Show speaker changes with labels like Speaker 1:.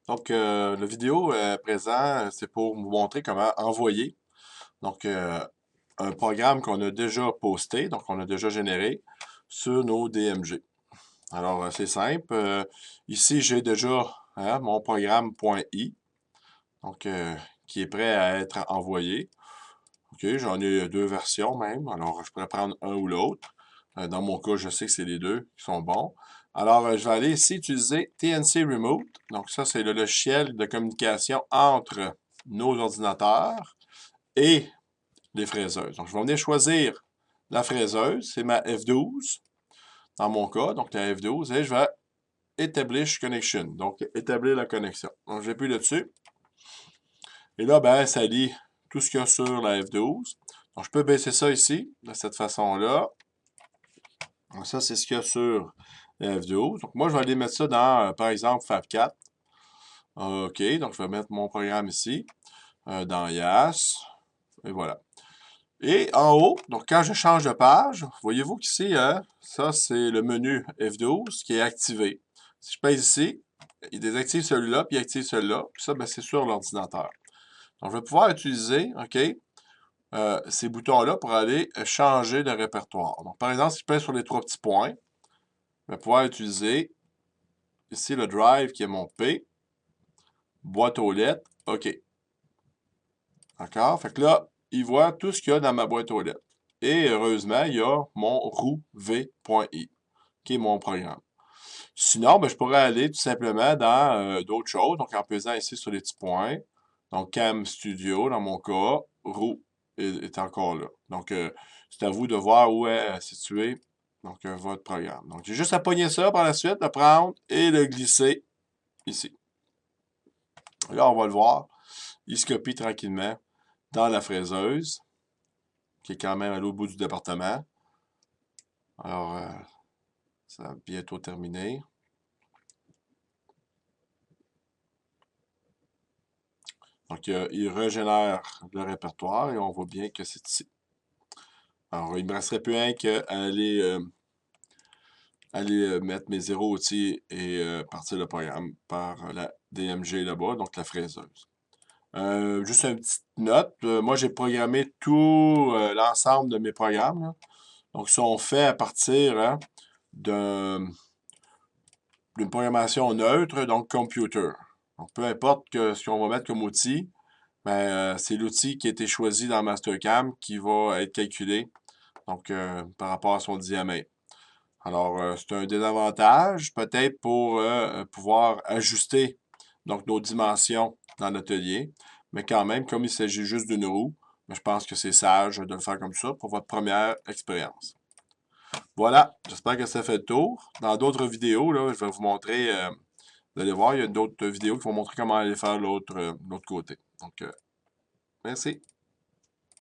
Speaker 1: Donc, la vidéo présent, c'est pour vous montrer comment envoyer donc, un programme qu'on a déjà posté, donc on a déjà généré sur nos DMG. Alors, c'est simple. Ici, j'ai déjà mon programme .i, donc qui est prêt à être envoyé. OK, j'en ai deux versions même, alors je pourrais prendre un ou l'autre. Dans mon cas, je sais que c'est les deux qui sont bons. Alors, je vais aller ici utiliser TNC Remote. Donc, ça, c'est le logiciel de communication entre nos ordinateurs et les fraiseuses. Donc, je vais venir choisir la fraiseuse, c'est ma F12 dans mon cas, donc la F12, et je vais Establish Connection, donc établir la connexion. Donc, j'appuie là-dessus. Et là, ben, ça lit tout ce qu'il y a sur la F12. Donc, je peux baisser ça ici, de cette façon-là. Donc, ça, c'est ce qu'il y a sur la F12. Donc, moi, je vais aller mettre ça dans, par exemple, Fab4. OK, donc je vais mettre mon programme ici, dans YAS. Et voilà. Et en haut, donc quand je change de page, voyez-vous qu'ici, ça, c'est le menu F12 qui est activé. Si je pèse ici, il désactive celui-là, puis il active celui-là. Puis ça, ben, c'est sur l'ordinateur. Donc, je vais pouvoir utiliser, OK, ces boutons-là pour aller changer de répertoire. Donc, par exemple, si je pèse sur les trois petits points, je vais pouvoir utiliser ici le drive qui est mon P, boîte aux lettres, OK. D'accord? Fait que là, il voit tout ce qu'il y a dans ma boîte aux lettres. Et heureusement, il y a mon roux.v.i, qui est mon programme. Sinon, ben, je pourrais aller tout simplement dans d'autres choses. Donc, en pesant ici sur les petits points. Donc, Cam Studio, dans mon cas, roux est encore là. Donc, c'est à vous de voir où est situé donc, votre programme. Donc, j'ai juste à pogner ça par la suite, le prendre et le glisser ici. Là, on va le voir. Il se copie tranquillement dans la fraiseuse, qui est quand même à l'autre bout du département. Alors, ça va bientôt terminer. Donc, il régénère le répertoire et on voit bien que c'est ici. Alors, il ne me resterait plus rien qu'à aller mettre mes zéros outils et partir le programme par la DMG là-bas, donc la fraiseuse. Juste une petite note, moi j'ai programmé tout l'ensemble de mes programmes, là. Donc, ils sont faits à partir d'une programmation neutre, donc computer. Donc, peu importe ce qu'on va mettre comme outil, ben, c'est l'outil qui a été choisi dans Mastercam qui va être calculé donc, par rapport à son diamètre. Alors, c'est un désavantage, peut-être pour pouvoir ajuster donc, nos dimensions dans l'atelier. Mais quand même, comme il s'agit juste d'une roue, ben, je pense que c'est sage de le faire comme ça pour votre première expérience. Voilà, j'espère que ça fait le tour. Dans d'autres vidéos, là, je vais vous montrer, vous allez voir, il y a d'autres vidéos qui vont montrer comment aller faire l'autre côté. Donc, merci.